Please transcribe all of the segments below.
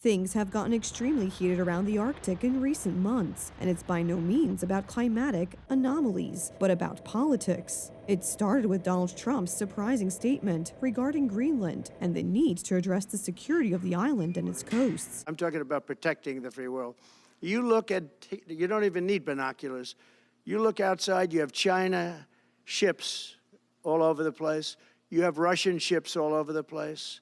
Things have gotten extremely heated around the Arctic in recent months, and it's by no means about climatic anomalies, but about politics. It started with Donald Trump's surprising statement regarding Greenland and the need to address the security of the island and its coasts. I'm talking about protecting the free world. You don't even need binoculars. You look outside, you have China ships all over the place. You have Russian ships all over the place.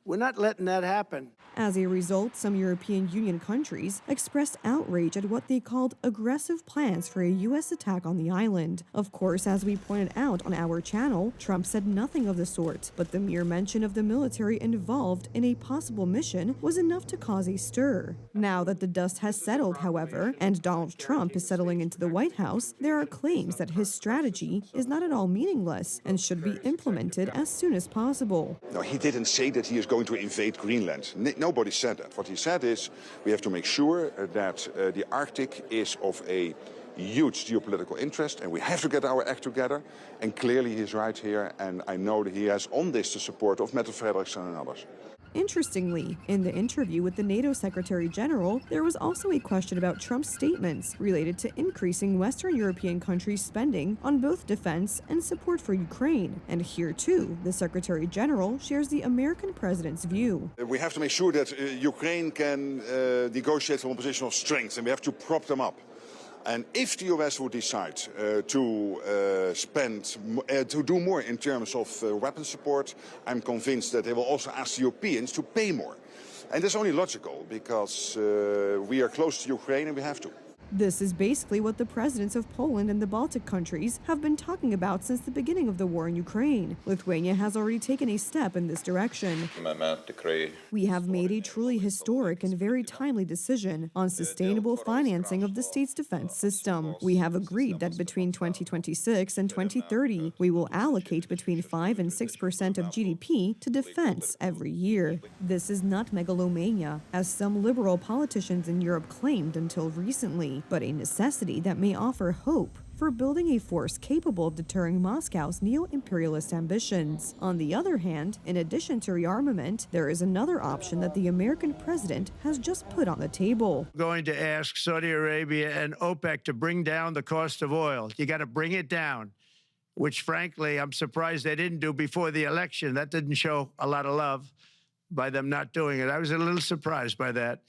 We're not letting that happen. As a result, some European Union countries expressed outrage at what they called aggressive plans for a U.S. attack on the island. Of course, as we pointed out on our channel, Trump said nothing of the sort, but the mere mention of the military involved in a possible mission was enough to cause a stir. Now that the dust has settled, however, and Donald Trump is settling into the White House, there are claims that his strategy is not at all meaningless and should be implemented as soon as possible. No, he didn't say that he is going to invade Greenland. Nobody said that. What he said is we have to make sure that the Arctic is of a huge geopolitical interest and we have to get our act together. And clearly he's right here, and I know that he has on this the support of Mette Frederiksen and others. Interestingly, in the interview with the NATO Secretary General, there was also a question about Trump's statements related to increasing Western European countries' spending on both defense and support for Ukraine. And here, too, the Secretary General shares the American president's view. We have to make sure that Ukraine can negotiate from a position of strength, and we have to prop them up. And if the US would decide to do more in terms of weapons support, I'm convinced that they will also ask the Europeans to pay more. And that's only logical, because we are close to Ukraine and we have to. This is basically what the presidents of Poland and the Baltic countries have been talking about since the beginning of the war in Ukraine. Lithuania has already taken a step in this direction. We have made a truly historic and very timely decision on sustainable financing of the state's defense system. We have agreed that between 2026 and 2030, we will allocate between 5 and 6% of GDP to defense every year. This is not megalomania, as some liberal politicians in Europe claimed until recently, but a necessity that may offer hope for building a force capable of deterring Moscow's neo-imperialist ambitions. On the other hand, in addition to rearmament, there is another option that the American president has just put on the table. Going to ask Saudi Arabia and OPEC to bring down the cost of oil. You got to bring it down, which frankly, I'm surprised they didn't do before the election. That didn't show a lot of love by them not doing it. I was a little surprised by that.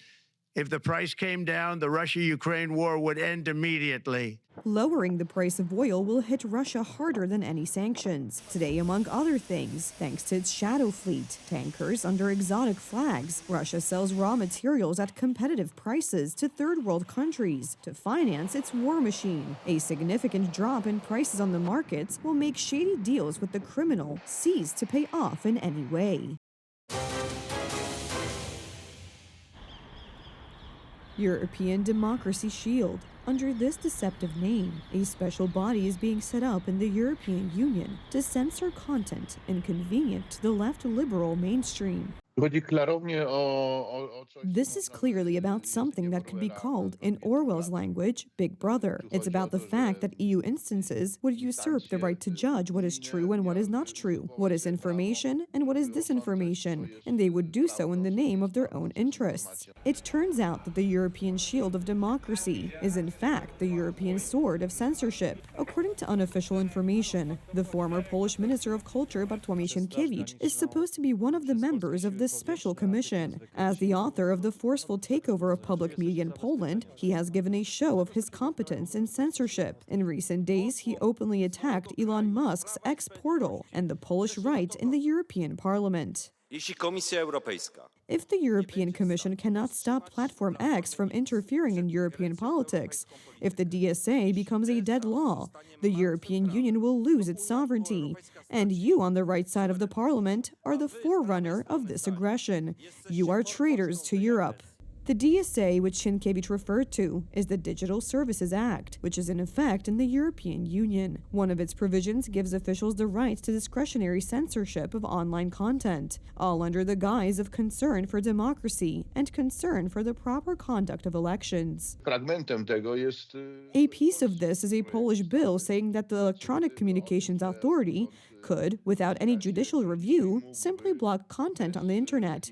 If the price came down, the Russia-Ukraine war would end immediately. Lowering the price of oil will hit Russia harder than any sanctions. Today, among other things, thanks to its shadow fleet, tankers under exotic flags, Russia sells raw materials at competitive prices to third-world countries to finance its war machine. A significant drop in prices on the markets will make shady deals with the criminal cease to pay off in any way. European Democracy Shield. Under this deceptive name, a special body is being set up in the European Union to censor content inconvenient to the left liberal mainstream. This is clearly about something that could be called, in Orwell's language, Big Brother. It's about the fact that EU instances would usurp the right to judge what is true and what is not true, what is information and what is disinformation, and they would do so in the name of their own interests. It turns out that the European shield of democracy is in fact the European sword of censorship. According to unofficial information, the former Polish Minister of Culture, Bartłomiej Sienkiewicz, is supposed to be one of the members of this special commission. As the author of the forceful takeover of public media in Poland, he has given a show of his competence in censorship. In recent days, he openly attacked Elon Musk's X portal and the Polish right in the European Parliament. If the European Commission cannot stop Platform X from interfering in European politics, if the DSA becomes a dead law, the European Union will lose its sovereignty. And you on the right side of the Parliament are the forerunner of this aggression. You are traitors to Europe. The DSA, which Sienkiewicz referred to, is the Digital Services Act, which is in effect in the European Union. One of its provisions gives officials the right to discretionary censorship of online content, all under the guise of concern for democracy and concern for the proper conduct of elections. A piece of this is a Polish bill saying that the Electronic Communications Authority could, without any judicial review, simply block content on the internet.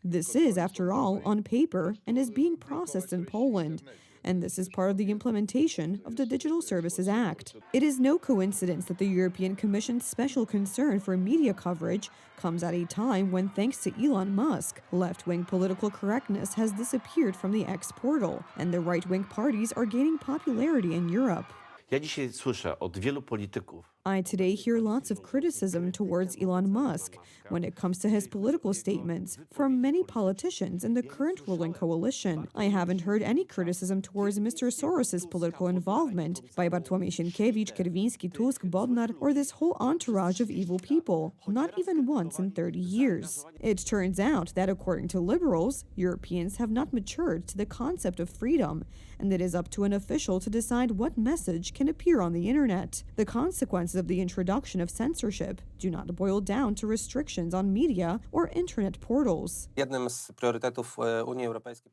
This is, after all, on paper and is being processed in Poland. And this is part of the implementation of the Digital Services Act. It is no coincidence that the European Commission's special concern for media coverage comes at a time when, thanks to Elon Musk, left-wing political correctness has disappeared from the X portal, and the right-wing parties are gaining popularity in Europe. Ja dzisiaj słyszę od wielu polityków. I today hear lots of criticism towards Elon Musk when it comes to his political statements from many politicians in the current ruling coalition. I haven't heard any criticism towards Mr. Soros's political involvement by Bartłomiej Sienkiewicz, Kierwiński, Tusk, Bodnar, or this whole entourage of evil people, not even once in 30 years. It turns out that according to liberals, Europeans have not matured to the concept of freedom, and it is up to an official to decide what message can appear on the internet. The consequences of the introduction of censorship do not boil down to restrictions on media or internet portals.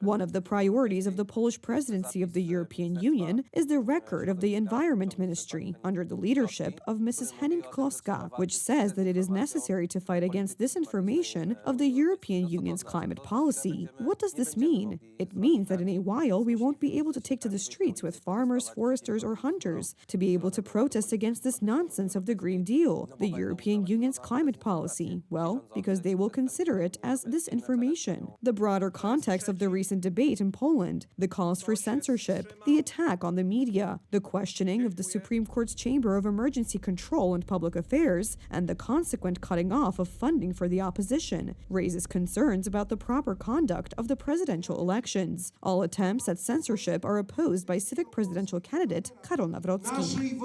One of the priorities of the Polish presidency of the European Union is the record of the Environment Ministry under the leadership of Mrs. Henning-Kloska, which says that it is necessary to fight against disinformation of the European Union's climate policy. What does this mean? It means that in a while we won't be able to take to the streets with farmers, foresters, or hunters to be able to protest against this nonsense of the Green Deal, the European Union's climate policy. Well, because they will consider it as disinformation. The broader context of the recent debate in Poland, the calls for censorship, the attack on the media, the questioning of the Supreme Court's Chamber of Emergency Control and Public Affairs, and the consequent cutting off of funding for the opposition, raises concerns about the proper conduct of the presidential elections. All attempts at censorship are opposed by civic presidential candidate Karol Nawrocki.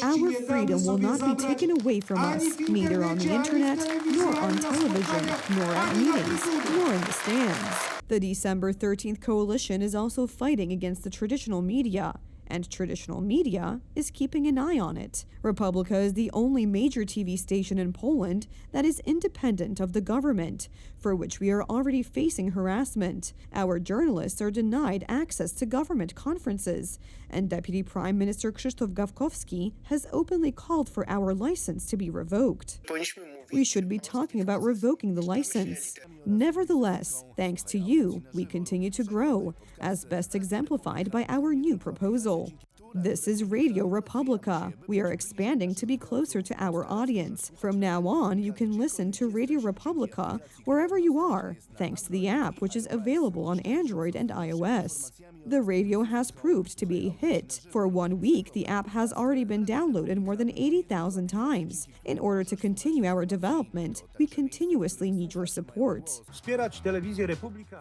Our freedom will not be taken away from us, neither on the internet, nor on television, nor at meetings, nor in the stands. The December 13th coalition is also fighting against the traditional media, and traditional media is keeping an eye on it. Republika is the only major TV station in Poland that is independent of the government, for which we are already facing harassment. Our journalists are denied access to government conferences, and Deputy Prime Minister Krzysztof Gawkowski has openly called for our license to be revoked. We should be talking about revoking the license. Nevertheless, thanks to you, we continue to grow, as best exemplified by our new proposal. This is Radio Republika. We are expanding to be closer to our audience. From now on, you can listen to Radio Republika wherever you are, thanks to the app, which is available on Android and iOS. The radio has proved to be a hit. For 1 week, the app has already been downloaded more than 80,000 times. In order to continue our development, we continuously need your support.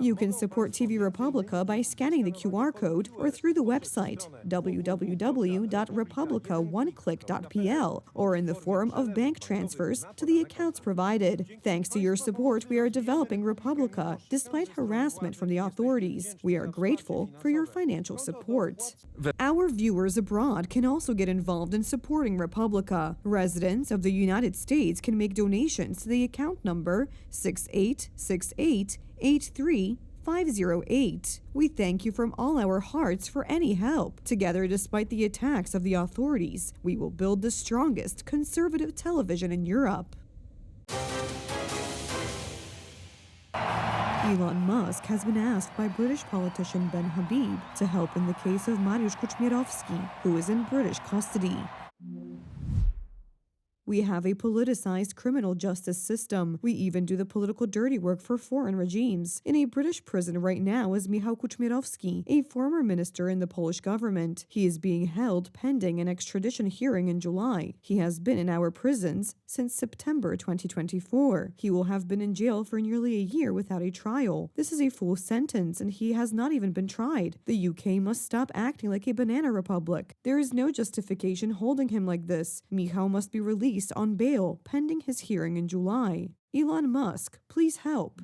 You can support TV Republika by scanning the QR code or through the website www.republikaoneclick.pl or in the form of bank transfers to the accounts provided. Thanks to your support, we are developing Republika despite harassment from the authorities. We are grateful for your financial support. Our viewers abroad can also get involved in supporting Republika. Residents of the United States can make donations to the account number 686883. We thank you from all our hearts for any help. Together, despite the attacks of the authorities, we will build the strongest conservative television in Europe. Elon Musk has been asked by British politician Ben Habib to help in the case of Mariusz Kuchmierowski, who is in British custody. We have a politicized criminal justice system. We even do the political dirty work for foreign regimes. In a British prison right now is Michał Kuchmierowski, a former minister in the Polish government. He is being held pending an extradition hearing in July. He has been in our prisons since September 2024. He will have been in jail for nearly a year without a trial. This is a full sentence, and he has not even been tried. The UK must stop acting like a banana republic. There is no justification holding him like this. Michał must be released on bail pending his hearing in July. Elon Musk, please help.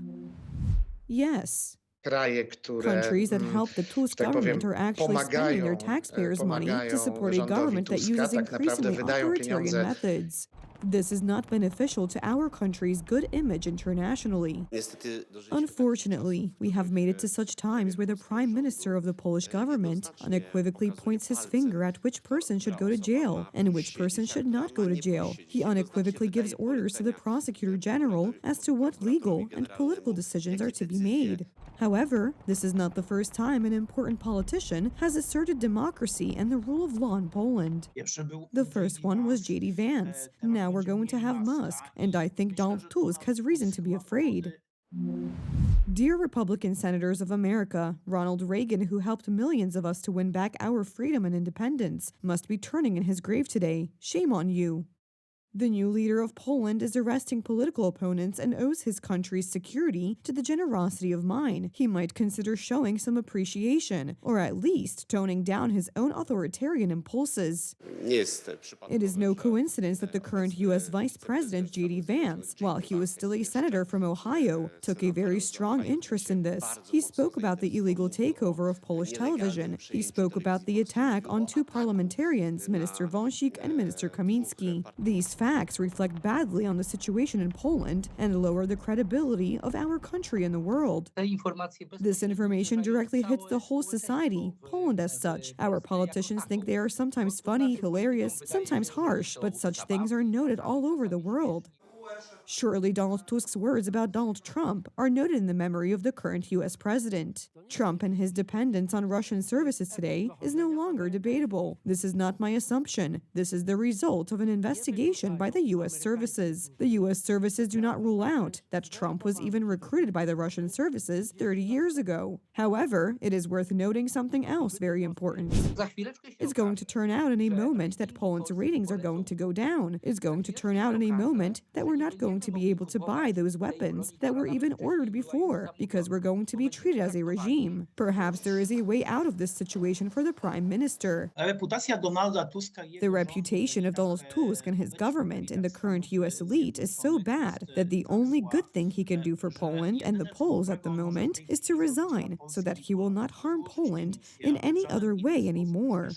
Yes. Countries that help the Tusk government are actually spending their taxpayers' money to support a government that uses increasingly authoritarian methods. This is not beneficial to our country's good image internationally. Unfortunately, we have made it to such times where the Prime Minister of the Polish government unequivocally points his finger at which person should go to jail and which person should not go to jail. He unequivocally gives orders to the Prosecutor General as to what legal and political decisions are to be made. However, this is not the first time an important politician has asserted democracy and the rule of law in Poland. The first one was J.D. Vance. Now we're going to have Musk, and I think Donald Tusk has reason to be afraid. Dear Republican Senators of America, Ronald Reagan, who helped millions of us to win back our freedom and independence, must be turning in his grave today. Shame on you. The new leader of Poland is arresting political opponents and owes his country's security to the generosity of mine. He might consider showing some appreciation, or at least toning down his own authoritarian impulses. It is no coincidence that the current U.S. Vice President J.D. Vance, while he was still a senator from Ohio, took a very strong interest in this. He spoke about the illegal takeover of Polish television. He spoke about the attack on two parliamentarians, Minister Wąsik and Minister Kamiński. These facts reflect badly on the situation in Poland and lower the credibility of our country in the world. This information directly hits the whole society, Poland as such. Our politicians think they are sometimes funny, hilarious, sometimes harsh, but such things are noted all over the world. Surely Donald Tusk's words about Donald Trump are noted in the memory of the current U.S. president. Trump and his dependence on Russian services today is no longer debatable. This is not my assumption. This is the result of an investigation by the U.S. services. The U.S. services do not rule out that Trump was even recruited by the Russian services 30 years ago. However, it is worth noting something else very important. It's going to turn out in a moment that Poland's ratings are going to go down. It's going to turn out in a moment that we're not going to be able to buy those weapons that were even ordered before, because we're going to be treated as a regime. Perhaps there is a way out of this situation for the Prime Minister. The reputation of Donald Tusk and his government and the current U.S. elite is so bad that the only good thing he can do for Poland and the Poles at the moment is to resign, so that he will not harm Poland in any other way anymore.